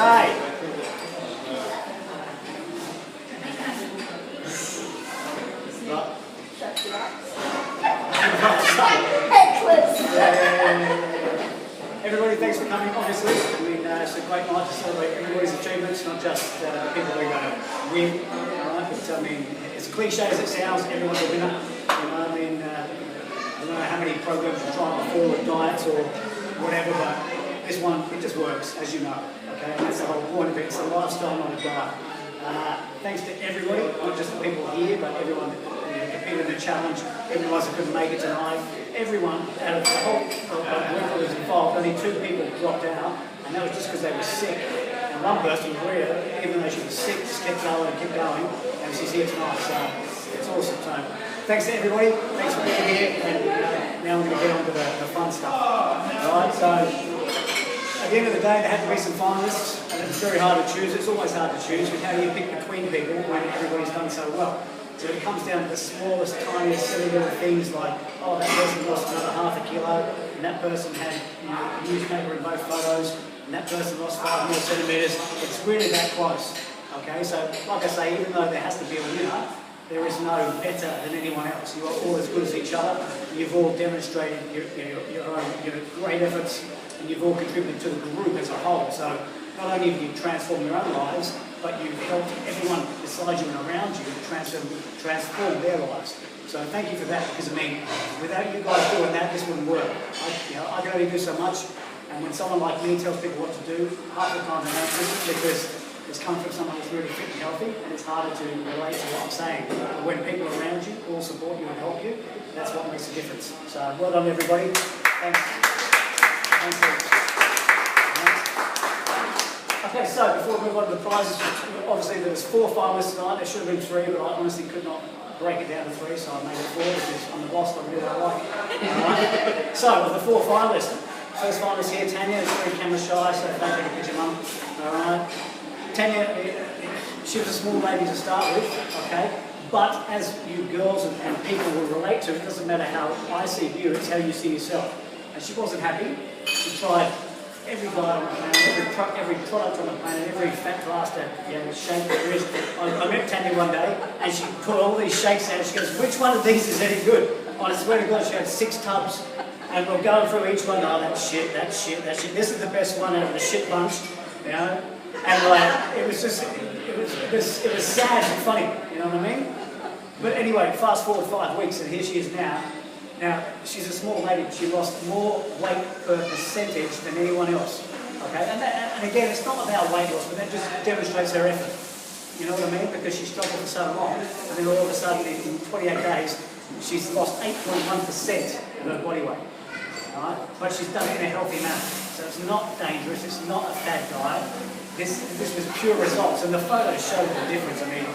Okay. Everybody, thanks for coming, obviously. I mean, it's a great night to celebrate everybody's achievements, not just the people who are going to win. Right? But I mean, as cliche as it sounds, everyone's a winner. You know, I mean, I don't know how many programs you're trying before with diets or whatever, but this one, it just works, as you know. Okay, and that's the whole point of it. It's a lifestyle, not a diet. Thanks to everybody, not just the people here, but everyone that competed in the challenge, everyone that couldn't make it tonight. Everyone out of the whole group that was involved, only 2 people dropped out, and that was just because they were sick. And one person, Maria, even though she was sick, just kept going and kept going, and she's here tonight, so it's awesome. So thanks to everybody, thanks for being here, and now we're going to get on to the fun stuff. Alright, so at the end of the day, there had to be some finalists, and it's very hard to choose. It's always hard to choose, but how do you pick between people when everybody's done so well? So it comes down to the smallest, tiniest, silly little things like, oh, that person lost another ½ a kilo, and that person had a newspaper in both photos, and that person lost 5 more centimetres. It's really that close. Okay, so like I say, even though there has to be a winner, there is no better than anyone else. You are all as good as each other. You've all demonstrated your great efforts, and you've all contributed to the group as a whole. So not only have you transformed your own lives, but you've helped everyone beside you and around you transform their lives. So thank you for that, because I mean, without you guys doing that, this wouldn't work. I can only do so much, and when someone like me tells people what to do, half the time they don't listen, because it's come from someone who's really fit and healthy, and it's harder to relate to what I'm saying. But when people around you all support you and help you, that's what makes a difference. So well done, everybody. Thanks. Thanks. Okay, so before we move on to the prizes, obviously there was 4 finalists tonight. There should have been 3, but I honestly could not break it down to 3, so I made it 4 because I'm the boss. I really don't like it. Right. So of the 4 finalists, first finalist here, Tanya, is very camera shy, so don't take a picture, mum. All right. Tanya, she was a small lady to start with, okay. But as you girls and people will relate to, it doesn't matter how I see you, it's how you see yourself. And she wasn't happy. She tried every diet on the planet, every product on the planet, every fat blaster shake there is. I met Tanya one day, and she put all these shakes out. She goes, "Which one of these is any good?" I swear to God, she had 6 tubs, and we're going through each one. Oh, that shit, that shit, that shit. This is the best one out of the shit bunch, you know. And like, it was sad and funny, you know what I mean? But anyway, fast forward 5 weeks, and here she is now. Now, she's a small lady, but she lost more weight per percentage than anyone else. Okay, and again, it's not about weight loss, but that just demonstrates her effort. You know what I mean? Because she struggled for so long, and then all of a sudden, in 28 days, she's lost 8.1% of her body weight. Right? But she's done it in a healthy manner. So it's not dangerous, it's not a fad diet. This was pure results, and the photos show the difference. I mean,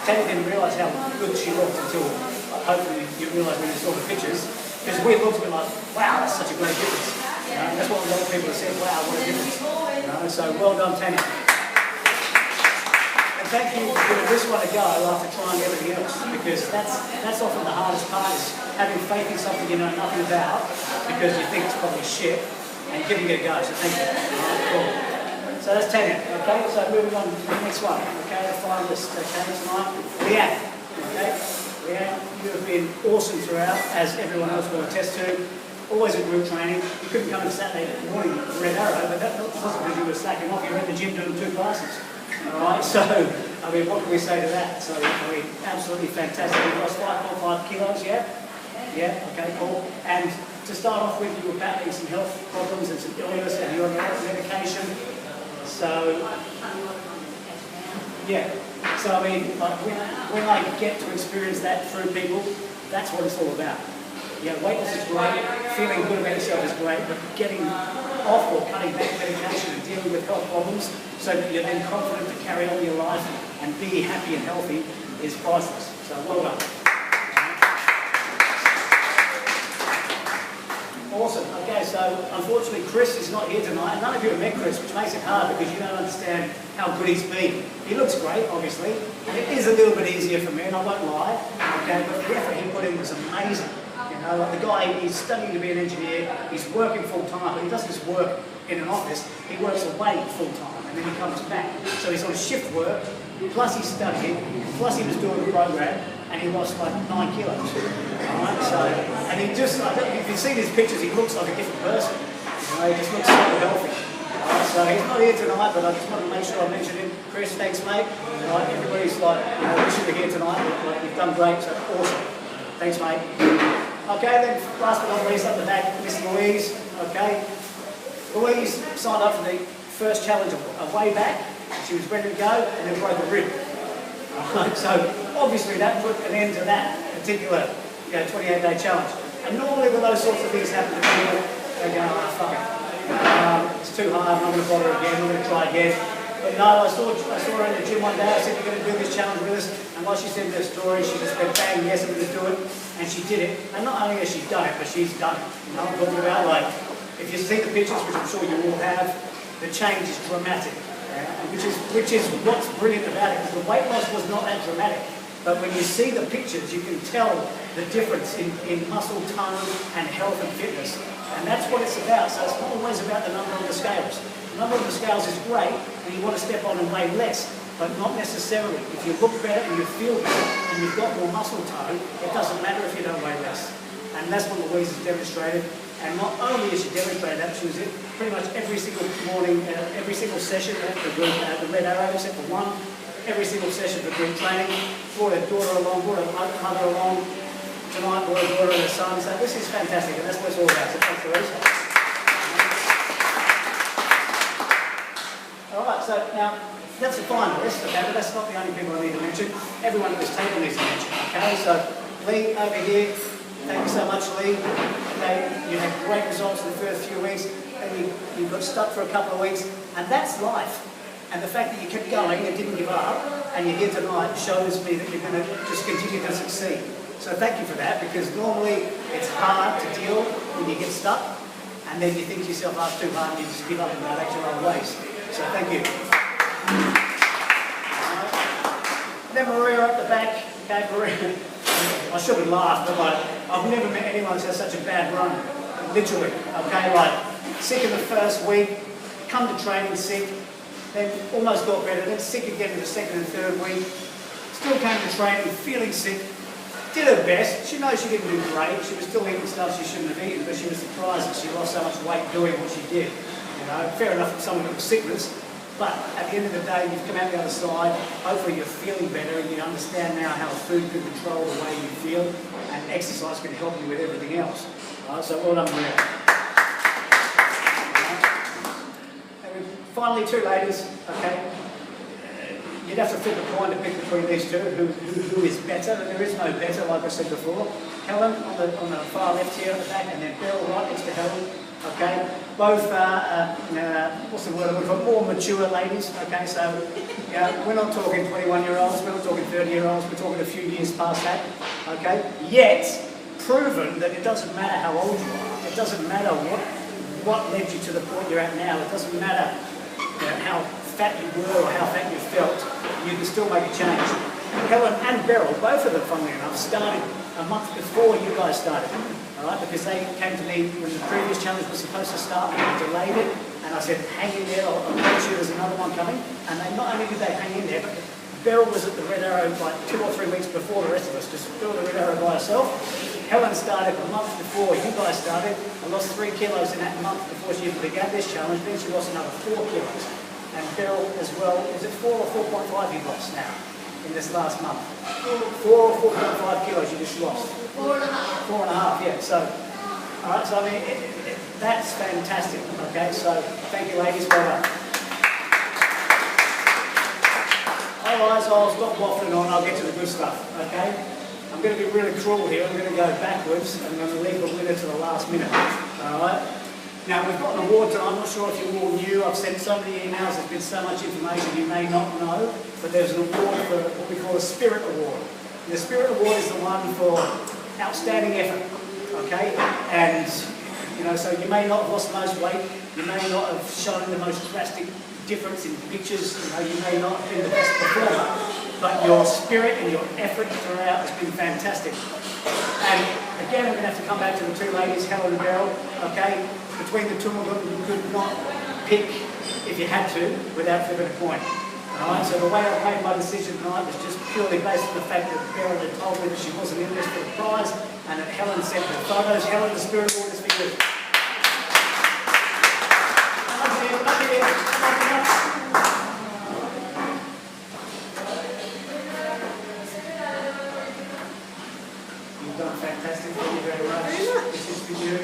Tanya didn't realise how good she looked until hopefully you realise when you saw the pictures, because we looked at it like, wow, that's such a great difference. You know, and that's what a lot of people have said, wow, what a difference. You know, so well done, Tanya. And thank you for giving this one a go after trying everything else, because that's often the hardest part, is having faith in something you know nothing about because you think it's probably shit, and giving it a go. So thank you. Right, cool. So that's Tanya, okay? So moving on to the next one, okay? The finalist, okay, tonight, Leanne, okay? Leanne, you have been awesome throughout, as everyone else will attest to. Always in group training. You couldn't come on Saturday morning to Red Arrow, but that wasn't because you were slacking off. You were at the gym doing 2 classes, all right? So, I mean, what can we say to that? So, I mean, absolutely fantastic. You lost 5.5 kilos, yeah? Yeah, okay, cool. And to start off with, you were battling some health problems and some illness, and you're on medication. So, yeah. So, I mean, like, when I get to experience that through people, that's what it's all about. Yeah, weight loss is great, feeling good about yourself is great, but getting off or cutting back medication and dealing with health problems so that you're then confident to carry on your life and be happy and healthy is priceless. So, well done. Awesome. Okay, so unfortunately Chris is not here tonight, and none of you have met Chris, which makes it hard because you don't understand how good he's been. He looks great, obviously, and it is a little bit easier for me, and I won't lie, okay, but the effort he put in was amazing. You Like the guy, he's studying to be an engineer, he's working full time, but he doesn't just work in an office, he works away full time and then he comes back. So he's on shift work, plus he's studying, plus he was doing the program, and he lost like 9 kilos. Alright, so, and he just, if you see these pictures, he looks like a different person. He just looks so healthy. So he's not here tonight, but I just want to make sure I mention him. Chris, thanks mate. Everybody's like, wish you were here tonight, but you've done great, so awesome. Thanks mate. Okay, then last but not least, up the back, Miss Louise. Okay, Louise signed up for the first challenge a way back. She was ready to go and then broke a rib. So obviously that put an end to that particular 28-day challenge. And normally when those sorts of things happen to people, they go, fuck it. It's too hard, I'm not going to bother again, I'm going to try again. But no, I saw her in the gym one day, I said, you're going to do this challenge with us. And while she said her story, she just went, bang, yes, I'm going to do it. And she did it. And not only has she done it, but she's done it. You know what I'm talking about? Like, if you see the pictures, which I'm sure you all have, the change is dramatic. Which is what's brilliant about it, because the weight loss was not that dramatic. But when you see the pictures, you can tell the difference in muscle tone and health and fitness. And that's what it's about. So it's not always about the number on the scales. The number on the scales is great, and you want to step on and weigh less, but not necessarily. If you look better and you feel better and you've got more muscle tone, it doesn't matter if you don't weigh less. And that's what Louise has demonstrated. And not only has she demonstrated that, she was in pretty much every single morning, every single session at the group, the Red Arrow, except for one, every single session for group training, brought her daughter along, brought her mother along, tonight brought her daughter and her son, so this is fantastic, and that's what it's all about, so thanks Louise. Alright, so now, that's the final list, okay, but that's not the only people I need to mention. Everyone at this table needs to mention, okay, so Lee over here, thank you so much, Lee. Okay, you had great results in the first few weeks, and you got stuck for a couple of weeks, and that's life. And the fact that you kept going and didn't give up, and you're here tonight, shows me that you're going to just continue to succeed. So thank you for that, because normally it's hard to deal when you get stuck, and then you think to yourself, it's too hard, and you just give up and go back to your old ways. So thank you. Then Maria up the back. Okay, Maria. I shouldn't laugh, but like, I've never met anyone who's had such a bad run, literally, okay, like, sick in the first week, come to training sick, then almost got better, then sick again in the second and third week, still came to training, feeling sick, did her best. She knows she didn't do great, she was still eating stuff she shouldn't have eaten, but she was surprised that she lost so much weight doing what she did. You know, fair enough for someone with sickness, but at the end of the day, you've come out the other side, hopefully you're feeling better and you understand now how food can control the way you feel, and exercise can help you with everything else. So well done, Maria. And finally, two ladies, okay? You'd have to flip a coin to pick between these two, who is better, and there is no better, like I said before. Helen on the far left here at the back, and then Beryl right next to Helen. Okay, both what's the word I'm looking for? More mature ladies. Okay, so we're not talking 21-year-olds, we're not talking 30-year-olds, we're talking a few years past that. Okay, yet proven that it doesn't matter how old you are, it doesn't matter what led you to the point you're at now, it doesn't matter how fat you were or how fat you felt, you can still make a change. Helen and Beryl, both of them, funnily enough, started a month before you guys started. Alright, because they came to me when the previous challenge was supposed to start, and I delayed it, and I said, hang in there, I'll promise you there's another one coming. And they not only did they hang in there, but Beryl was at the Red Arrow like 2 or 3 weeks before the rest of us, just built the Red Arrow by herself. Helen started a month before you guys started, and lost 3 kilos in that month before she even began this challenge, then she lost another 4 kilos. And Beryl as well, is it 4 or 4.5 you lost now? In this last month? 4 or 4.5 kilos you just lost? 4.5. 4.5, yeah. So, alright, so I mean, that's fantastic, okay? So, thank you ladies, well done. Otherwise, I'll stop waffling on, I'll get to the good stuff, okay? I'm going to be really cruel here, I'm going to go backwards, and I'm going to leave the winner to the last minute, alright? Now, we've got an award tonight. I'm not sure if you all knew. I've sent so many emails, there's been so much information you may not know, but there's an award for what we call a Spirit Award. And the Spirit Award is the one for outstanding effort, okay? And, so you may not have lost the most weight, you may not have shown the most drastic difference in pictures, you may not have been the best performer, but your spirit and your effort throughout has been fantastic. And Again, we're going to have to come back to the two ladies, Helen and Beryl. Okay, between the two of them, you could not pick, if you had to, without flipping a coin. Alright, so the way I made my decision tonight was just purely based on the fact that Beryl had told me that she wasn't in this for the prize, and that Helen sent her photos. Helen, the spirit of this for you. You've done fantastic. Thank you very much. This is for you.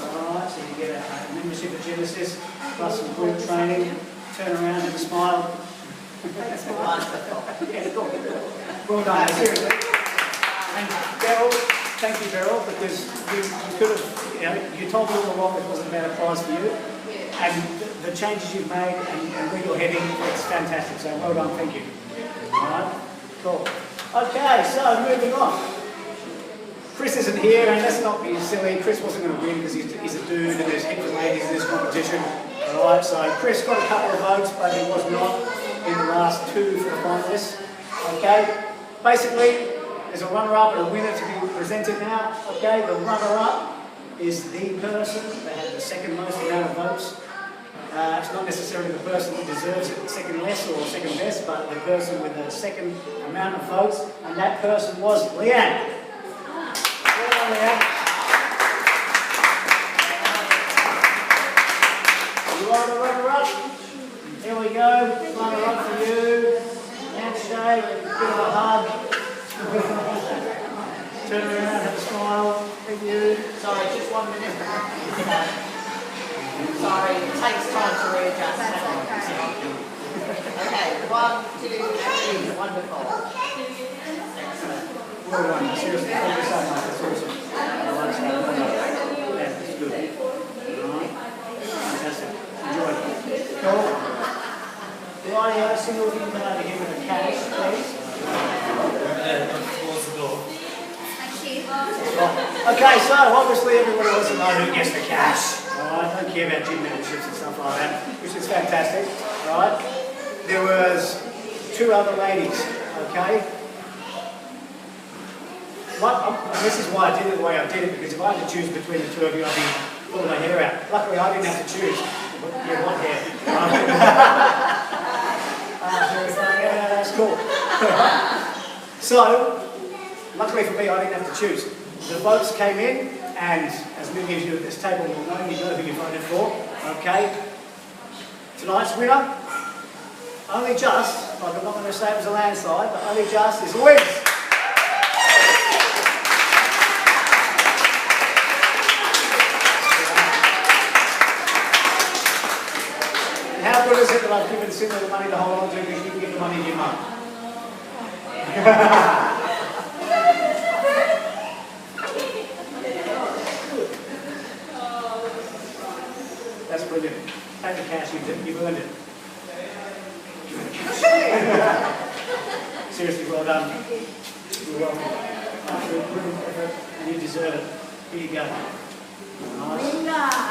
Alright, so you get a membership at Genesis, plus some group training. Turn around and smile. That's wonderful. Yeah, cool. Well done, seriously. And Beryl, thank you, Beryl, because you could have, you told me all along it wasn't about a prize for you. And the changes you've made and where you're heading, it's fantastic. So well done, thank you. Alright, cool. Okay, so moving on. Chris isn't here, and let's not be silly. Chris wasn't going to win because he's a dude and there's heaps of ladies in this competition. Alright, so Chris got a couple of votes, but he was not in the last two for the finalists. Okay, basically, there's a runner-up and a winner to be presented now. Okay, the runner-up is the person that had the second most amount of votes. It's not necessarily the person who deserves it second less or second best, but the person with the second amount of votes, and that person was Leanne. Well done, Leanne. You are the runner-up. Here we go, runner-up for you. Handshake, a bit of a hug. Turn around, have a smile. Thank you. Sorry, just 1 minute. Sorry, it takes time to readjust. Okay, 1, 2, 3, wonderful. Excellent. Well done, seriously, thank you so much, that's awesome. Yeah, that's good. Alright, fantastic. Enjoy it. Cool. Right, a single thing over here with the cash, please. Okay, so obviously everybody wants to know who gets the cash. Alright, don't care about gym memberships and stuff like that, which is fantastic. Alright, there was two other ladies, okay? This is why I did it the way I did it, because if I had to choose between the two of you, I'd be pulling my hair out. Luckily, I didn't have to choose. You want hair. Yeah, that's cool. So, luckily for me, I didn't have to choose. The votes came in, and as many of you at this table will know, you know who you voted for. Okay? Tonight's winner, only just, like I'm not going to say it was a landslide, but only just is Louise. How good is it that I've given Cindy the money to hold on to because you can give the money to your mum? That's brilliant. Take the cash, you've earned it. Seriously, well done. You're welcome. After a brilliant effort, and you deserve it. Here you go. Nice.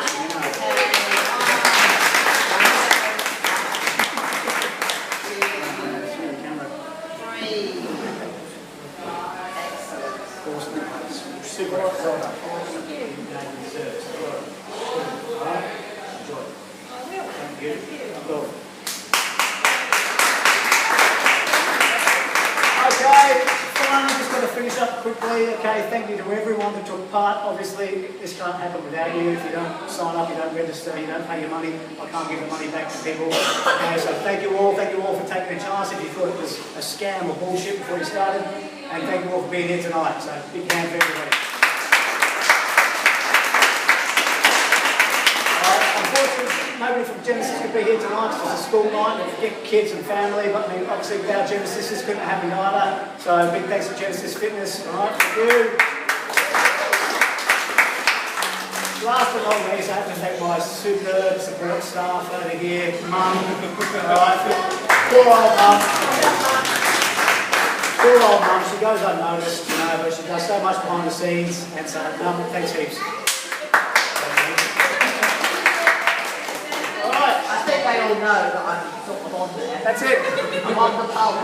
Super well done. Alright, enjoy. Thank you. Cool. Okay, fine, I'm just going to finish up quickly. Okay, thank you to everyone that took part. Obviously, this can't happen without you. If you don't sign up, you don't register, you don't pay your money, I can't give the money back to people. Okay, so thank you all for taking a chance if you thought it was a scam or bullshit before you started. And thank you all for being here tonight. So, big hand for everybody. Unfortunately, nobody from Genesis could be here tonight. It's a school night. We forget kids and family, but I mean, obviously without Genesis, this couldn't happen either. So big thanks to Genesis Fitness. All right, thank you. Last but not least, I have to thank my superb support staff over here. Mum, all right, poor old mum. Poor old mum. She goes unnoticed, you know, but she does so much behind the scenes. And so, Mum, thanks heaps. I think they all know that I'm sort of on there. That's it. I'm on the pulse.